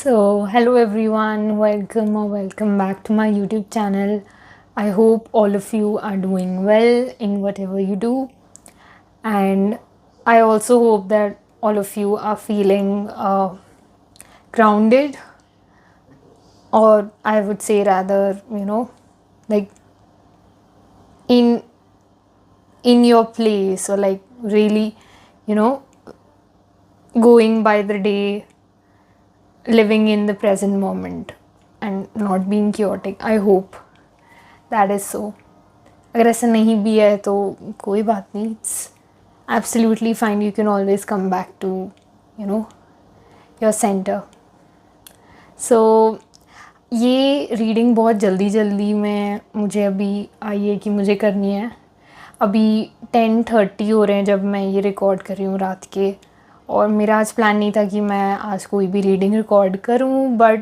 Hello everyone, welcome back to my YouTube channel. I hope all of you are doing well in whatever you do, and I also hope that all of you are feeling grounded, or I would say rather, like in in your place, or like really, you know, going by the day, living in the present moment, and not being chaotic. I hope that is so. अगर ऐसा नहीं भी है तो कोई बात नहीं, it's absolutely fine. You can always come back to know your centre. So ये रीडिंग बहुत जल्दी जल्दी में मुझे अभी आई है कि मुझे करनी है. अभी 10:30 हो रहे हैं जब मैं ये रिकॉर्ड कर रही हूँ रात के, और मेरा आज प्लान नहीं था कि मैं आज कोई भी रीडिंग रिकॉर्ड करूँ, बट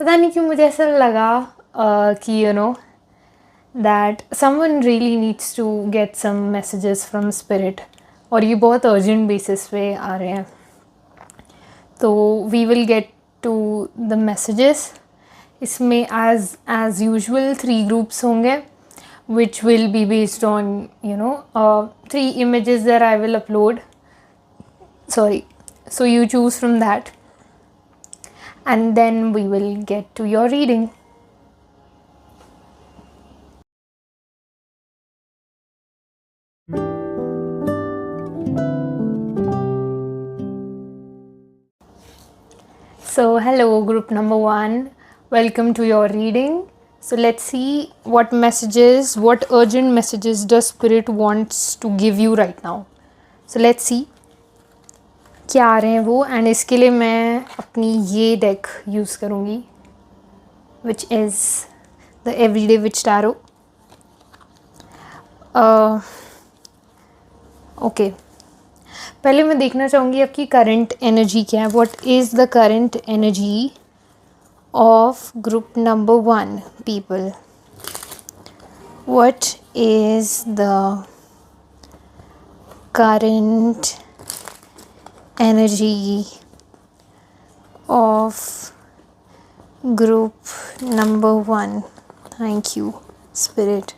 पता नहीं क्यों मुझे ऐसा लगा कि that someone really needs to get some messages from spirit, और ये बहुत urgent basis पे आ रहे हैं. तो we will get to the messages. इसमें as usual 3 groups होंगे, which will be based on 3 images that I will upload. So you choose from that, and then we will get to your reading. So hello group number 1, welcome to your reading. So let's see what urgent messages does spirit wants to give you right now. So let's see क्या आ रहे हैं वो, and इसके लिए मैं अपनी ये deck use करूँगी, which is the everyday which tarot. Okay, पहले मैं देखना चाहूँगी आपकी करंट एनर्जी क्या है. What is the current energy of group number 1 people. What is the current energy of group number 1. Thank you, spirit.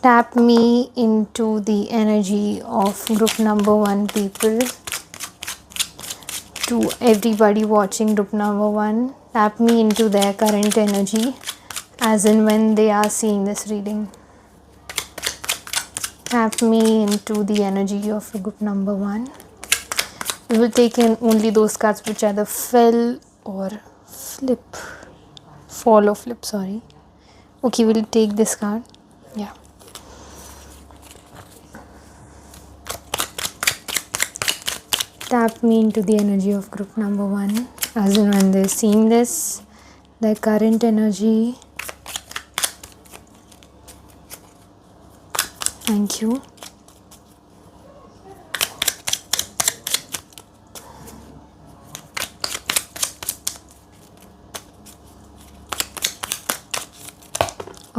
Tap me into the energy of group number 1 people. To everybody watching group number 1, tap me into their current energy as in when they are seeing this reading. Tap me into the energy of group number 1. We will take in only those cards which either fell or fall or flip, sorry. Okay, we'll take this card. Yeah. Tap me into the energy of group number 1 as in when they're seeing this, their current energy. Thank you.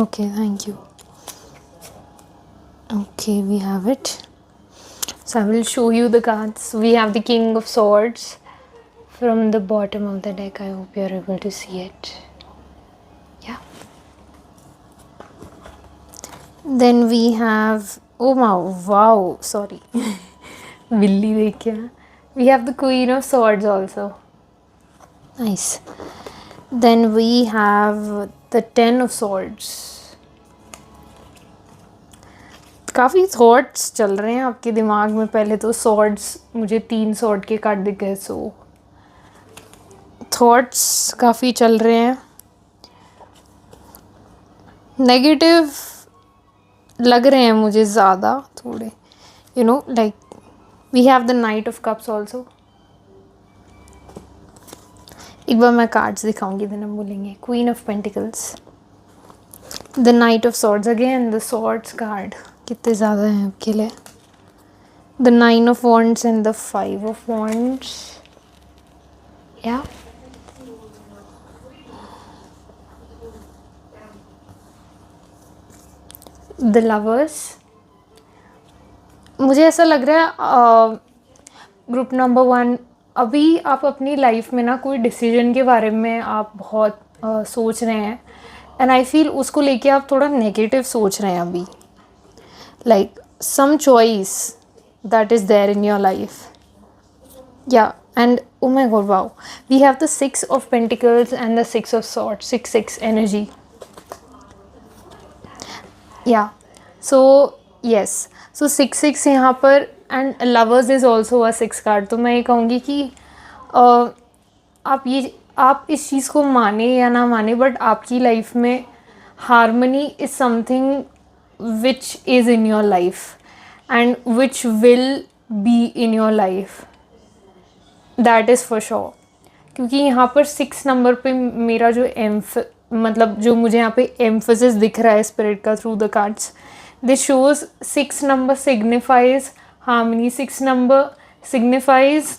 Okay, thank you. Okay, we have it. So I will show you the cards. We have the King of Swords from the bottom of the deck. I hope you are able to see it. Yeah. Then we have, oh wow, sorry. Billy dekhiya. We have the Queen of Swords also. Nice. Then we have the 10 of Swords. काफ़ी thoughts चल रहे हैं आपके दिमाग में. पहले तो swords, मुझे 3 सॉर्ड के कार्ड दिख गए. सो थॉट्स काफ़ी चल रहे हैं, नेगेटिव लग रहे हैं मुझे ज़्यादा थोड़े. Like we have the knight of cups also. एक बार मैं कार्ड्स दिखाऊंगी, देन हम बोलेंगे. Queen of pentacles, the knight of swords again, the swords card कितने ज़्यादा हैं आपके लिए. The 9 of wands and the 5 of wands. या द लवर्स. मुझे ऐसा लग रहा है ग्रुप नंबर 1 अभी आप अपनी लाइफ में ना कोई डिसीजन के बारे में आप बहुत सोच रहे हैं, एंड आई फील उसको लेके आप थोड़ा नेगेटिव सोच रहे हैं अभी, like some choice that is there in your life. Yeah, and oh my god, wow. We have the Six of Pentacles and the Six of Swords, 6 energy. Yeah, so yes, so 6 यहाँ पर, and lovers is also a 6 card. तो मैं ये कहूँगी कि आप इस चीज़ को माने या ना माने, बट आपकी लाइफ में harmony is something which is in your life and which will be in your life, that is for sure. क्योंकि यहाँ पर 6 नंबर पे मेरा जो मतलब जो मुझे यहाँ पे एम्फोसिस दिख रहा है स्पिरिट का through the cards, this shows 6 number signifies harmony, 6 number signifies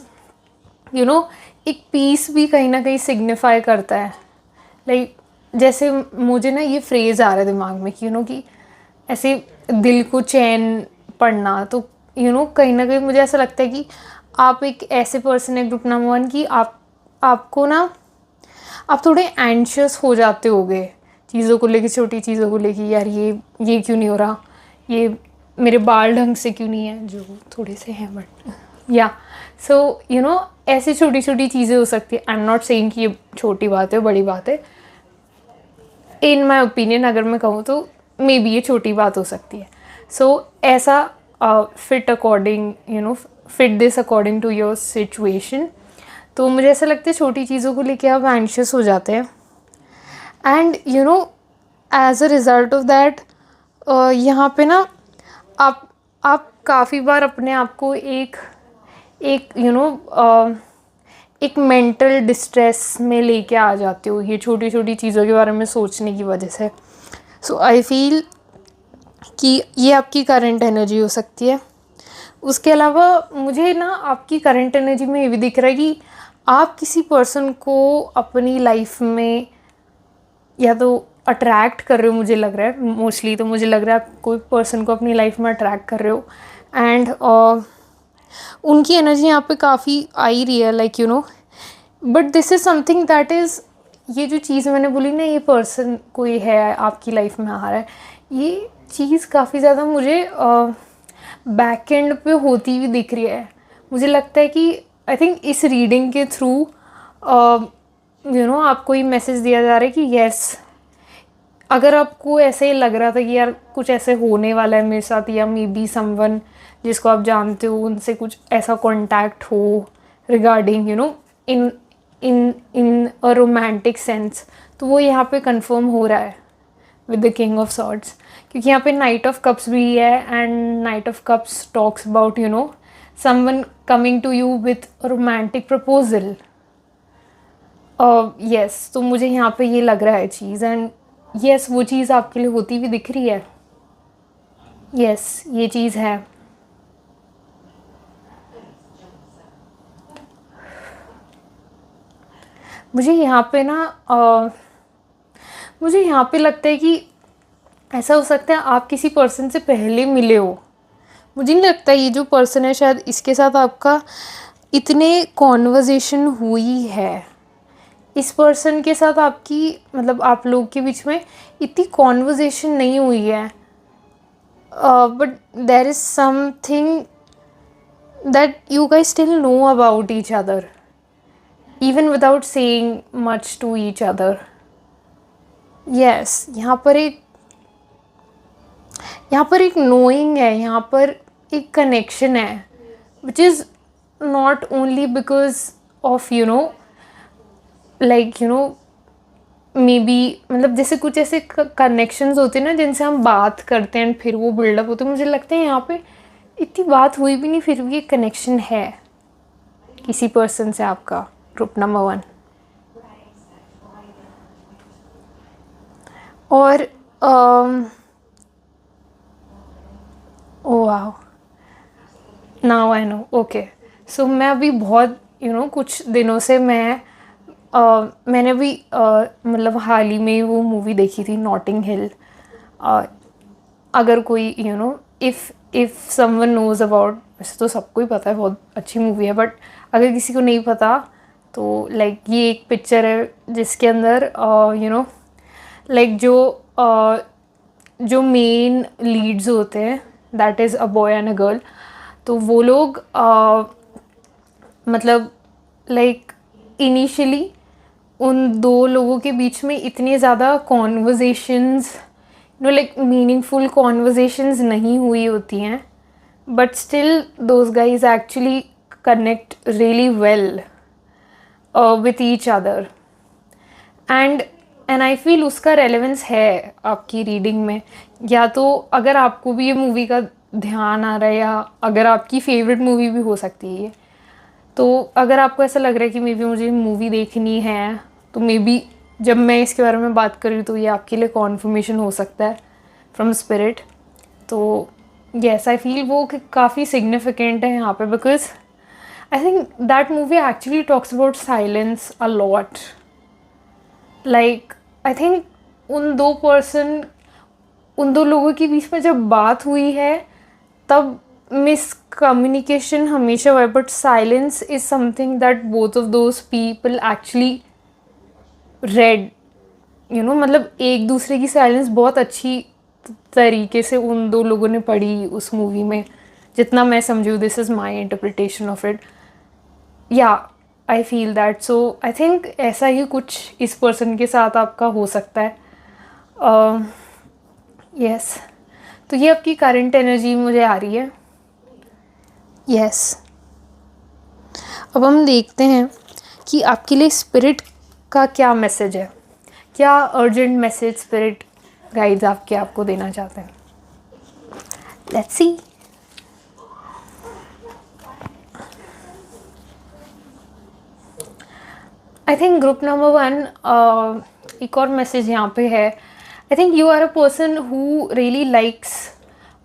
you know एक पीस भी कहीं ना कहीं सिग्निफाई करता है. लाइक जैसे मुझे ना ये फ्रेज़ आ रहा है दिमाग में कि कि ऐसे दिल को चैन पड़ना, तो कहीं ना कहीं मुझे ऐसा लगता है कि आप एक ऐसे पर्सन है ग्रुप नंबर 1 कि आपको ना आप थोड़े एंशियस हो जाते होगे चीज़ों को लेके, छोटी चीज़ों को लेके, यार ये क्यों नहीं हो रहा, ये मेरे बाल ढंग से क्यों नहीं है, जो थोड़े से हैं बट या सो ऐसी छोटी छोटी चीज़ें हो सकती है. आई एम नॉट सेइंग कि ये छोटी बात है बड़ी बात है, इन माई ओपिनियन अगर मैं कहूँ तो मे बी ये छोटी बात हो सकती है. सो ऐसा fit according fit this according to your situation. तो मुझे ऐसा लगता है छोटी चीज़ों को लेके आप एंशियस हो जाते हैं, and as a result of that यहाँ पे ना आप काफ़ी बार अपने आप को एक एक मेंटल डिस्ट्रेस में लेके आ जाते हो ये छोटी छोटी चीज़ों के बारे में सोचने की वजह से. सो आई फील कि ये आपकी करंट एनर्जी हो सकती है. उसके अलावा मुझे ना आपकी करंट एनर्जी में ये भी दिख रहा है कि आप किसी पर्सन को अपनी लाइफ में या तो अट्रैक्ट कर रहे हो, मुझे लग रहा है मोस्टली, तो मुझे लग रहा है आप कोई पर्सन को अपनी लाइफ में अट्रैक्ट कर रहे हो, एंड उनकी एनर्जी यहाँ पे काफ़ी आ ही रही है, like but this is something that is, ये जो चीज़ मैंने बोली ना, ये पर्सन कोई है आपकी लाइफ में आ रहा है, ये चीज़ काफ़ी ज़्यादा मुझे बैक एंड पे होती हुई दिख रही है. मुझे लगता है कि आई थिंक इस रीडिंग के थ्रू आपको ये मैसेज दिया जा रहा है कि येस, अगर आपको ऐसे ही लग रहा था कि यार कुछ ऐसे होने वाला है मेरे साथ, या मे बी समवन जिसको आप जानते हो उनसे कुछ ऐसा कॉन्टैक्ट हो regarding in a romantic sense, तो वो यहाँ पे कंफर्म हो रहा है with the king of swords. क्योंकि यहाँ पे नाइट ऑफ कप्स भी है, and knight of cups talks about someone coming to you with romantic proposal. Yes, तो मुझे यहाँ पे ये लग रहा है चीज़, एंड यस वो चीज़ आपके लिए होती हुई दिख रही है. यस ये चीज़ है. मुझे यहाँ पे ना मुझे यहाँ पे लगता है कि ऐसा हो सकता है आप किसी पर्सन से पहले मिले हो. मुझे नहीं लगता ये जो पर्सन है शायद इसके साथ आपका इतने कॉन्वर्जेशन हुई है. इस पर्सन के साथ आपकी मतलब आप लोग के बीच में इतनी कॉन्वर्जेशन नहीं हुई है, but there is something that you guys still know about each other even without saying much to each other. Yes, यहाँ पर एक knowing है, यहाँ पर एक connection है, which is not only because of maybe मतलब जैसे कुछ ऐसे connections होते हैं ना जिनसे हम बात करते हैं फिर वो बिल्डअप होते हैं. मुझे लगता है यहाँ पे इतनी बात हुई भी नहीं फिर भी एक कनेक्शन है किसी पर्सन से आपका. Group number 1. और oh wow, now I know. Okay, so मैं अभी बहुत कुछ दिनों से मैंने भी मतलब हाल ही में वो मूवी देखी थी नॉटिंग हिल. अगर कोई इफ़ समवन नोज़ अबाउट, वैसे तो सबको ही पता है बहुत अच्छी मूवी है, बट अगर किसी को नहीं पता तो लाइक ये एक पिक्चर है जिसके अंदर लाइक जो मेन लीड्स होते हैं, that is a boy and a girl, तो वो लोग मतलब लाइक इनिशियली उन दो लोगों के बीच में इतने ज़्यादा कॉन्वर्जेशंस लाइक मीनिंगफुल कॉन्वर्जेशंस नहीं हुई होती हैं, but still those guys actually connect really well with each other and I feel उसका रेलेवेंस है आपकी रीडिंग में। या तो अगर आपको भी ये मूवी का ध्यान आ रहा है, या अगर आपकी फेवरेट मूवी भी हो सकती है ये, तो अगर आपको ऐसा लग रहा है कि मे बी मुझे मूवी देखनी है, तो मे बी जब मैं इसके बारे में बात कर रही हूँ तो ये आपके लिए कॉन्फर्मेशन हो सकता है फ्रॉम स्पिरिट। तो येस आई फील वो काफ़ी सिग्निफिकेंट है यहाँ पे, because I think that movie actually talks about silence a lot. Like I think उन दो लोगों के बीच में जब बात हुई है तब मिसकम्युनिकेशन हमेशा हुआ है, but silence is something that both of those people actually red, मतलब एक दूसरे की साइलेंस बहुत अच्छी तरीके से उन दो लोगों ने पढ़ी उस मूवी में, जितना मैं समझूँ, this is my interpretation of it. या I feel that, so I think ऐसा ही कुछ इस पर्सन के साथ आपका हो सकता है। यस तो ये आपकी करंट एनर्जी मुझे आ रही है। यस अब हम देखते हैं कि आपके लिए स्पिरिट का क्या मैसेज है, क्या अर्जेंट मैसेज स्पिरिट गाइड्स आपको देना चाहते हैं। Let's see. I think group number 1 एक और मैसेज यहाँ पे है। I think you are a person who really likes,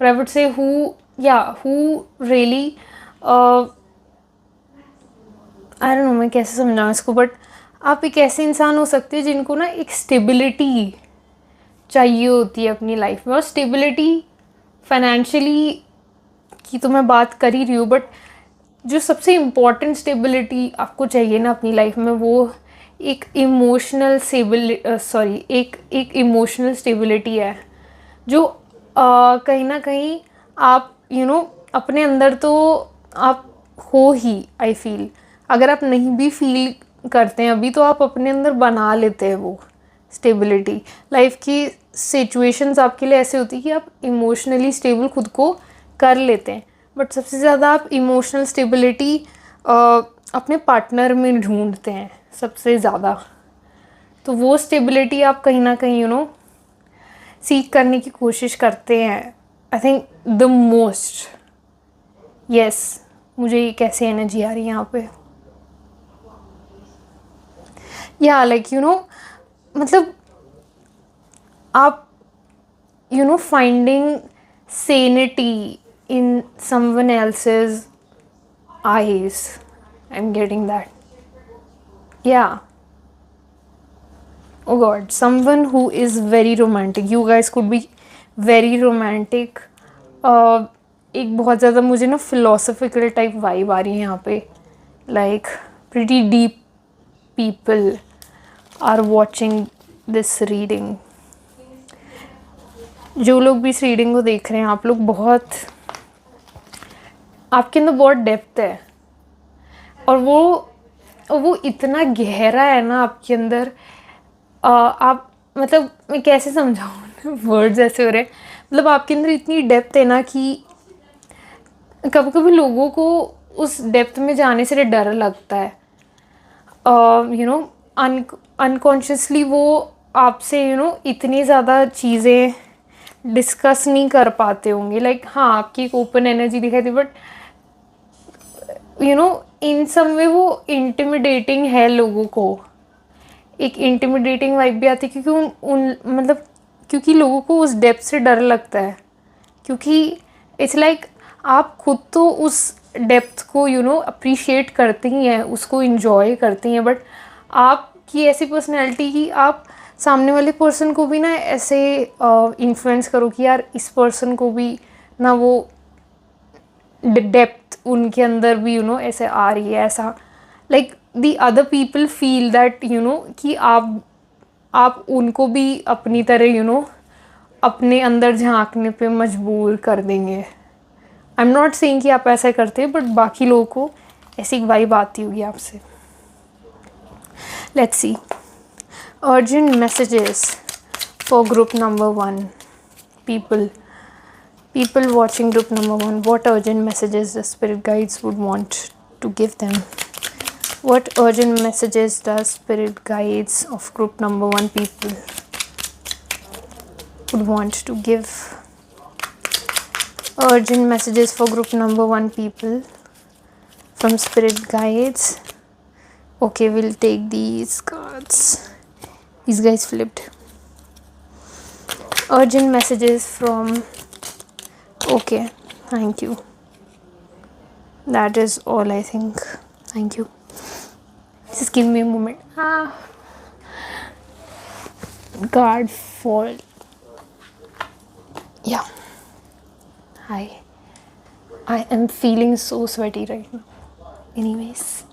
और I would say who really I don't know मैं कैसे समझाऊँ इसको, बट आप एक ऐसे इंसान हो सकते हैं जिनको ना एक स्टेबिलिटी चाहिए होती है अपनी लाइफ में, और स्टेबिलिटी फाइनेंशियली की तो मैं बात कर ही रही हूँ, बट जो सबसे इम्पॉर्टेंट स्टेबिलिटी आपको चाहिए ना अपनी लाइफ में, वो एक इमोशनल एक इमोशनल स्टेबिलिटी है, जो कहीं ना कहीं आप अपने अंदर तो आप हो ही। आई फील अगर आप नहीं भी फील करते हैं अभी, तो आप अपने अंदर बना लेते हैं वो स्टेबिलिटी। लाइफ की सिचुएशंस आपके लिए ऐसे होती है कि आप इमोशनली स्टेबल खुद को कर लेते हैं, बट सबसे ज़्यादा आप इमोशनल स्टेबिलिटी अपने पार्टनर में ढूंढते हैं सबसे ज़्यादा। तो वो स्टेबिलिटी आप कहीं ना कहीं सीख करने की कोशिश करते हैं। I think the most. Yes मुझे ये कैसी एनर्जी आ रही है यहाँ पे। या लाइक मतलब आप finding sanity in someone else's eyes. I'm getting that. Yeah. Oh God, someone who is very romantic. You guys could be very romantic. एक बहुत ज़्यादा मुझे ना philosophical type vibe आ रही है यहाँ पे. Like pretty deep people are watching this reading. जो लोग भी इस रीडिंग को देख रहे हैं, आप लोग आपके अंदर बहुत डेप्थ है, और वो इतना गहरा है ना आपके अंदर। आप मतलब मैं कैसे समझाऊँ वर्ड्स ऐसे हो रहे हैं, मतलब आपके अंदर इतनी डेप्थ है ना कि कभी कभी लोगों को उस डेप्थ में जाने से डर लगता है। अनकॉन्शियसली वो आपसे इतनी ज़्यादा चीज़ें डिस्कस नहीं कर पाते होंगे। लाइक हाँ आपकी एक ओपन एनर्जी दिखाई थी, बट इन सम वे वो इंटिमिडेटिंग है, लोगों को एक इंटिमिडेटिंग वाइब भी आती है, क्योंकि क्योंकि लोगों को उस डेप्थ से डर लगता है, क्योंकि इट्स लाइक आप खुद तो उस डेप्थ को अप्रिशिएट करते ही हैं, उसको इंजॉय करते हैं, बट आपकी ऐसी पर्सनैलिटी कि आप सामने वाले पर्सन को भी ना ऐसे इन्फ्लुएंस करो कि यार इस पर्सन को भी ना वो डेप्थ उनके अंदर भी ऐसे आ रही है, ऐसा like the other people feel that कि आप उनको भी अपनी तरह अपने अंदर झांकने पे मजबूर कर देंगे। आई एम नॉट सेइंग कि आप ऐसा करते, बट बाकी लोगों को ऐसी वाइब आती होगी आपसे। Let's see urgent messages for group number 1 people watching group number 1. What urgent messages the spirit guides would want to give them? What urgent messages does spirit guides of group number 1 people would want to give? Urgent messages for group number 1 people from spirit guides. Okay, we'll take these cards. These guys flipped. Urgent messages from... Okay, thank you. That is all, I think. Thank you. Just give me a moment. Card fall. Yeah. Hi. I am feeling so sweaty right now. Anyways.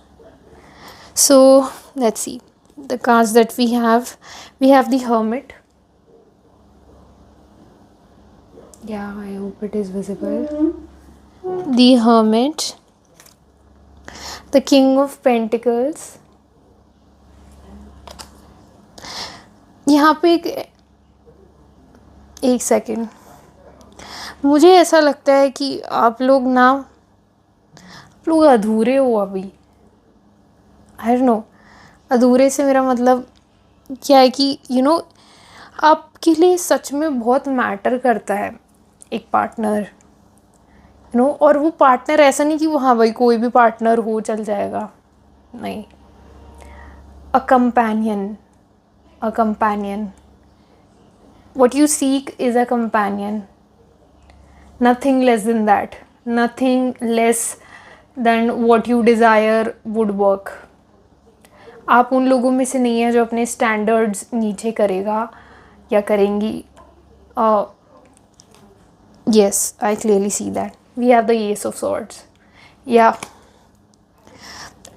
So, let's see. The cards that we have the Hermit. Yeah, I hope it is visible. The Hermit. The King of Pentacles. यहाँ पे एक second, मुझे ऐसा लगता है कि आप लोग अधूरे हो अभी। आई डोंट नो, अधूरे से मेरा मतलब क्या है कि आपके लिए सच में बहुत मैटर करता है एक पार्टनर, और वो पार्टनर ऐसा नहीं कि वो हाँ भाई कोई भी पार्टनर हो चल जाएगा, नहीं। A companion, what you seek is a companion, nothing less than that, nothing less than what you desire would work. आप उन लोगों में से नहीं है जो अपने स्टैंडर्ड्स नीचे करेगा या करेंगी। Yes, I clearly see that. We have the Ace of Swords. Yeah.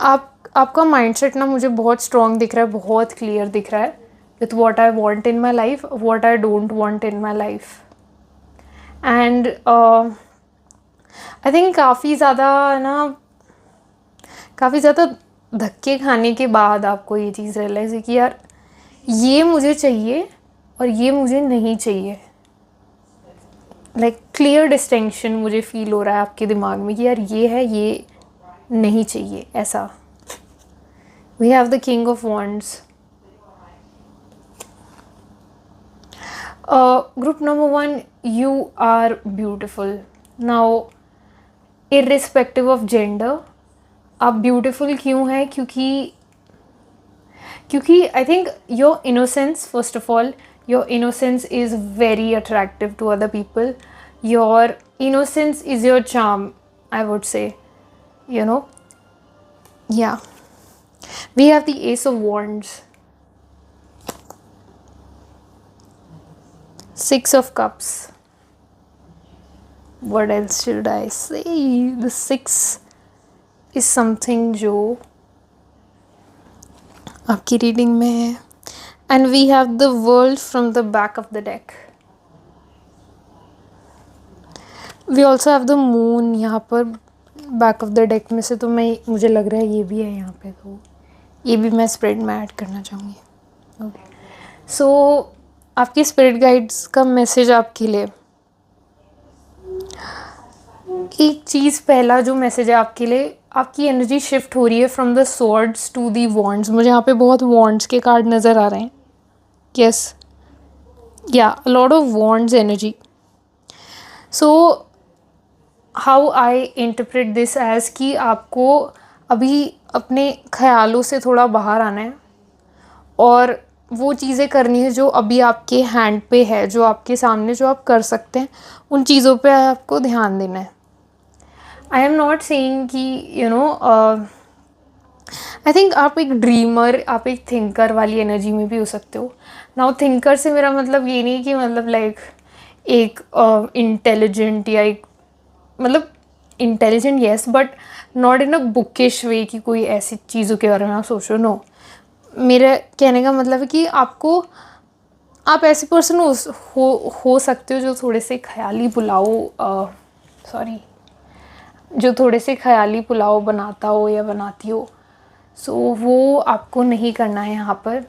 आपका माइंडसेट ना मुझे बहुत स्ट्रॉन्ग दिख रहा है, बहुत क्लियर दिख रहा है with what I want in my life, what I don't want in my life. And I think काफ़ी ज़्यादा धक्के खाने के बाद आपको ये चीज़ रियलाइज़ है कि यार ये मुझे चाहिए और ये मुझे नहीं चाहिए। लाइक क्लियर डिस्टिंक्शन मुझे फील हो रहा है आपके दिमाग में कि यार ये है, ये नहीं चाहिए, ऐसा। We have the King of Wands. Group number 1, you are beautiful. Now, irrespective of gender, आप beautiful क्यों है? क्योंकि I think your innocence, first of all, your innocence is very attractive to other people. Your innocence is your charm, I would say. Yeah. We have the Ace of Wands. 6 of Cups. What else should I say? The 6 is something जो आपकी reading में है. And we have the World from the back of the deck. We also have the Moon यहाँ पर back of the deck में से, तो मुझे लग रहा है ये भी है यहाँ पे, तो ये भी मैं स्प्रेड में ऐड करना चाहूँगी. ओके, सो आपके स्पिरिट गाइड्स का मैसेज आपके लिए, एक चीज़, पहला जो मैसेज है आपके लिए, आपकी एनर्जी शिफ्ट हो रही है from the swords to the wands. मुझे यहाँ पे बहुत वॉन्ड्स के कार्ड नज़र आ रहे हैं. Yes, yeah lot of wands energy. So how I interpret this as कि आपको अभी अपने ख्यालों से थोड़ा बाहर आना है और वो चीज़ें करनी है जो अभी आपके हैंड पे है, जो आपके सामने, जो आप कर सकते हैं, उन चीज़ों पे आपको ध्यान देना है. आई एम नॉट सेइंग कि आई थिंक आप एक ड्रीमर, आप एक थिंकर वाली एनर्जी में भी हो सकते हो. नाउ थिंकर से मेरा मतलब ये नहीं कि मतलब लाइक एक इंटेलिजेंट या एक मतलब intelligent yes, but not in a bookish way कि कोई ऐसी चीज़ों के बारे में आप सोच रहे हो, नो। मेरा कहने का मतलब है कि आपको, आप ऐसे पर्सन हो सकते हो जो थोड़े से ख्याली पुलाव सॉरी जो थोड़े से ख्याली पुलाव बनाता हो या बनाती हो, सो वो आपको नहीं करना है यहाँ पर।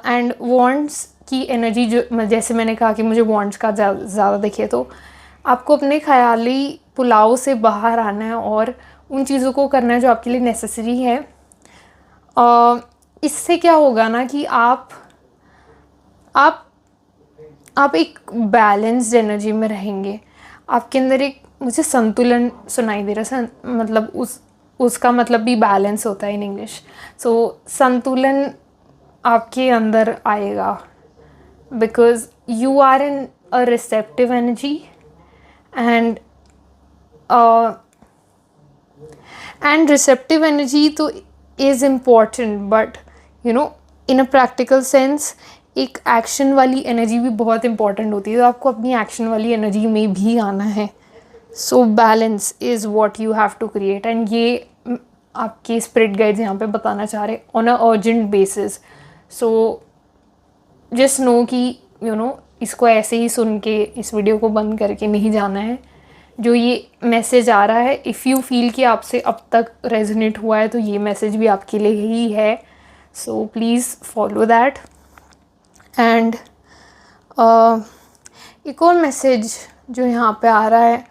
एंड वॉन्ट्स की एनर्जी, जो जैसे मैंने कहा कि मुझे वॉन्ट्स का ज़्यादा दिखे, तो आपको अपने ख्याली पुलाव से बाहर आना है और उन चीज़ों को करना है जो आपके लिए नेसेसरी है। इससे क्या होगा ना कि आप आप एक बैलेंस्ड एनर्जी में रहेंगे। आपके अंदर एक, मुझे संतुलन सुनाई दे रहा है, मतलब उसका मतलब भी बैलेंस होता है इन इंग्लिश। सो संतुलन आपके अंदर आएगा because you are in a receptive energy and receptive energy तो is important, but you know in a practical sense एक एक्शन वाली एनर्जी भी बहुत इंपॉर्टेंट होती है, तो आपको अपनी एक्शन वाली एनर्जी में भी आना है। So balance is what you have to create, and ये आपके स्पिरिट गाइड्स यहाँ पे बताना चाह रहे on a urgent basis. So just know कि यू नो इसको ऐसे ही सुन के इस वीडियो को बंद करके नहीं जाना है। जो ये मैसेज आ रहा है, इफ़ यू फील कि आपसे अब तक रेजोनेट हुआ है, तो ये मैसेज भी आपके लिए ही है। So please follow that. And एक और मैसेज जो यहाँ पे आ रहा है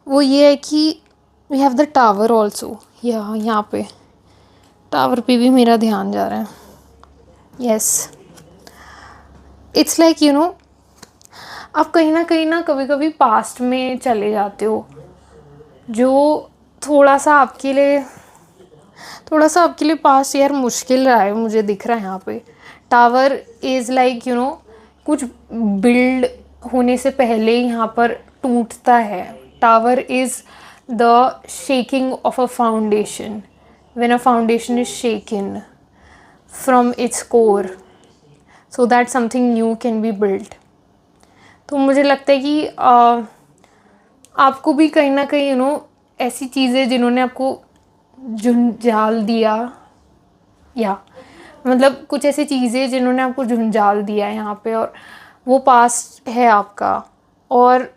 वो ये है कि we have the tower also. यहाँ पे टावर पे भी मेरा ध्यान जा रहा है। Yes, it's like you know आप कहीं ना कभी कभी पास्ट में चले जाते हो, जो थोड़ा सा आपके लिए पास्ट यार मुश्किल रहा है, मुझे दिख रहा है यहाँ पे। Tower is like you know कुछ बिल्ड होने से पहले यहाँ पर टूटता है। Tower is the shaking of a foundation, when a foundation is shaken from its core so that something new can be built. तो मुझे लगता है कि आपको भी कहीं ना कहीं यू नो ऐसी चीज़ें जिन्होंने आपको झुंझाल दिया, या मतलब कुछ ऐसी चीज़ें जिन्होंने आपको झुंझाल दिया है यहाँ पे, और वो पास्ट है आपका, और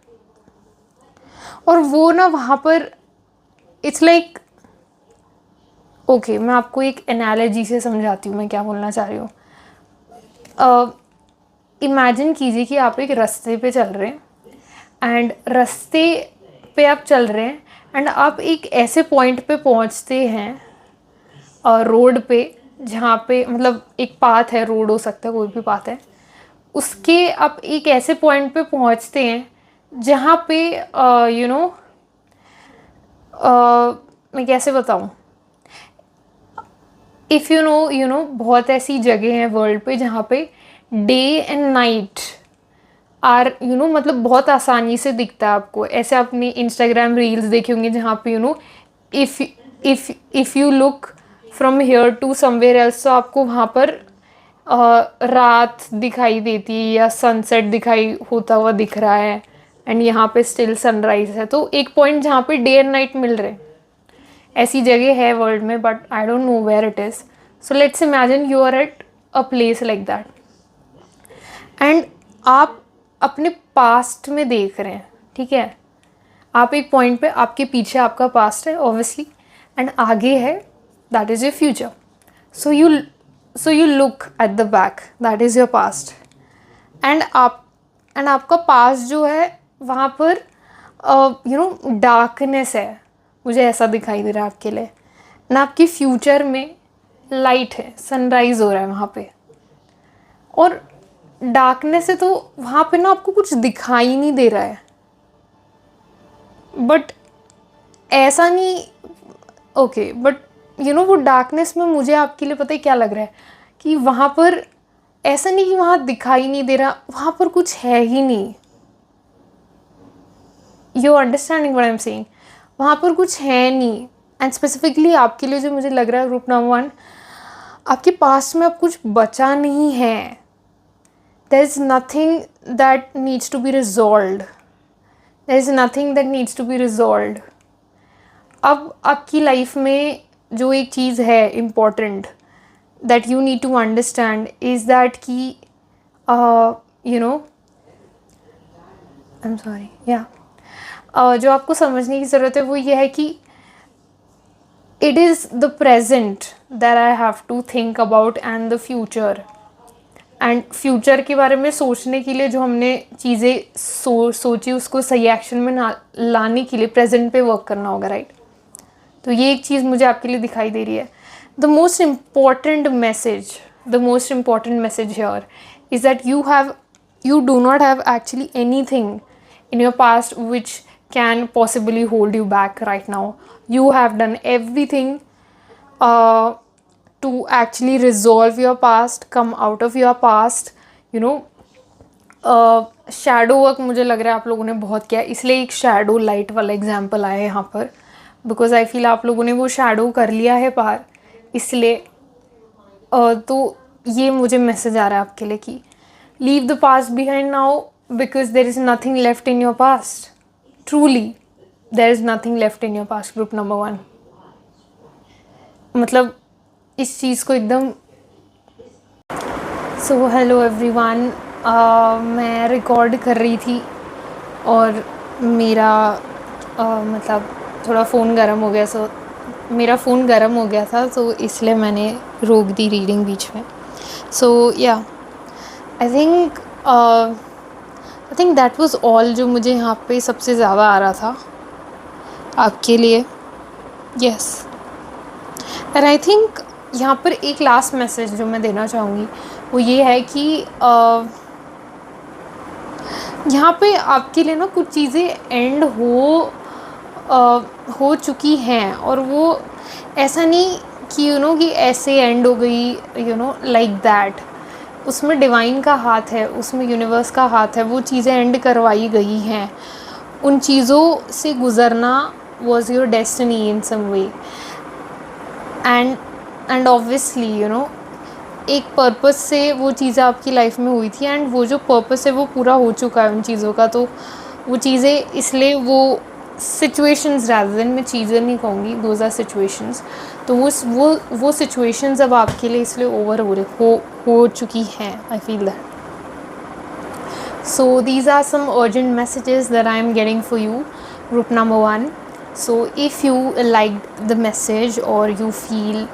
वो ना वहाँ पर इट्स लाइक ओके, मैं आपको एक एनालॉजी से समझाती हूँ मैं क्या बोलना चाह रही हूँ। इमेजिन कीजिए कि आप एक रास्ते पे चल रहे हैं, एंड रास्ते पे आप चल रहे हैं, एंड आप एक ऐसे पॉइंट पे पहुंचते हैं रोड पे, जहाँ पे मतलब एक पाथ है, रोड हो सकता है, कोई भी पाथ है, उसके आप एक ऐसे पॉइंट पे पहुंचते हैं जहाँ पे यू नो मैं कैसे बताऊँ, इफ़ यू नो बहुत ऐसी जगह हैं वर्ल्ड पे जहाँ पे day and night are you know मतलब बहुत आसानी से दिखता है आपको। ऐसे आपने इंस्टाग्राम रील्स देखे होंगे जहाँ पे you know if you look from here to somewhere else, तो आपको वहाँ पर रात दिखाई देती है या सनसेट दिखाई होता हुआ दिख रहा है, एंड यहाँ पे स्टिल सनराइज है। तो एक पॉइंट जहाँ पे डे एंड नाइट मिल रहे, ऐसी जगह है वर्ल्ड में, but I don't know where it is. So let's imagine you are at a place like that, and आप अपने पास्ट में देख रहे हैं, ठीक है। आप एक पॉइंट पे, आपके पीछे आपका पास्ट है ऑब्वियसली, एंड आगे है that is your future. So you look at the back, that is your past, and आपका पास्ट जो है वहाँ पर यू नो डार्कनेस है, मुझे ऐसा दिखाई दे रहा है आपके लिए। ना आपके फ्यूचर में लाइट है, सनराइज हो रहा है वहाँ पे, और डार्कनेस है, तो वहाँ पे ना आपको कुछ दिखाई नहीं दे रहा है। बट ऐसा नहीं, ओके, बट यू नो वो डार्कनेस में मुझे आपके लिए पता है क्या लग रहा है, कि वहाँ पर ऐसा नहीं कि वहाँ दिखाई नहीं दे रहा, वहाँ पर कुछ है ही नहीं। You understanding what I am saying? वहाँ पर कुछ है नहीं। एंड स्पेसिफिकली आपके लिए जो मुझे लग रहा है ग्रुप नंबर 1, आपके पास में अब कुछ बचा नहीं है। There is nothing that needs to be resolved. There is nothing that needs to be resolved. अब आपकी लाइफ में जो एक चीज़ है important that you need to understand is that कि you know, I am sorry, या जो आपको समझने की ज़रूरत है वो ये है कि it is the present that I have to think about and the future. And future के बारे में सोचने के लिए जो हमने चीज़ें सोची उसको सही एक्शन में ना लाने के लिए प्रेजेंट पे वर्क करना होगा, राइट? तो ये एक चीज़ मुझे आपके लिए दिखाई दे रही है. The most important message here is that you do not have actually anything in your past which can possibly hold you back right now. You have done everything to actually resolve your past, come out of your past, you know. Shadow work मुझे लग रहा है आप लोगों ने बहुत किया, इसलिए एक शैडो लाइट वाला एग्जाम्पल आया है यहाँ पर, बिकॉज आई फील आप लोगों ने वो शैडो कर लिया है पार, इसलिए तो ये मुझे मैसेज आ रहा है आपके लिए कि leave the past behind now because there is nothing left in your past. Truly there is nothing left in your past. Group number 1, मतलब इस चीज़ को एकदम. सो हेलो एवरीवन, मैं रिकॉर्ड कर रही थी और मेरा मतलब थोड़ा फ़ोन गर्म हो गया. मेरा फ़ोन गर्म हो गया था तो इसलिए मैंने रोक दी रीडिंग बीच में. सो या I think that was all जो मुझे यहाँ पे सबसे ज़्यादा आ रहा था आपके लिए. यस, एंड आई थिंक यहाँ पर एक लास्ट मैसेज जो मैं देना चाहूँगी वो ये है कि यहाँ पे आपके लिए ना कुछ चीज़ें एंड हो चुकी हैं, और वो ऐसा नहीं कि कि ऐसे एंड हो गई, लाइक दैट. उसमें डिवाइन का हाथ है, उसमें यूनिवर्स का हाथ है, वो चीज़ें एंड करवाई गई हैं. उन चीज़ों से गुज़रना was your destiny in some way. And obviously एक पर्पस से वो चीज़ें आपकी लाइफ में हुई थी, एंड वो जो पर्पस है वो पूरा हो चुका है उन चीज़ों का. तो वो चीज़ें, इसलिए वो सिचुएशंस, रादर देन, मैं चीज़ें नहीं कहूँगी, दोज आर सिचुएशंस. तो वो सिचुएशंस अब आपके लिए इसलिए ओवर हो चुकी हैं. आई feel that. So these are some urgent messages that I am getting for you, group number 1. So if you liked the message or you feel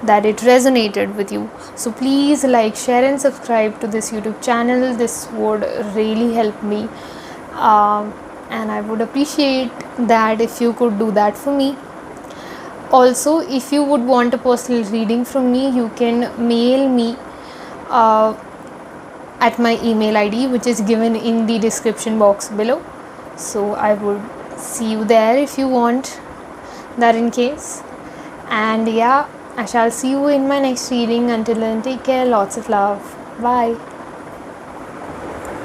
that it resonated with you, so please like, share and subscribe to this YouTube channel. This would really help me, and I would appreciate that if you could do that for me. Also, if you would want a personal reading from me, you can mail me at my email ID, which is given in the description box below. So I would see you there if you want that in case. And yeah, I shall see you in my next reading. Until then, take care. Lots of love. Bye.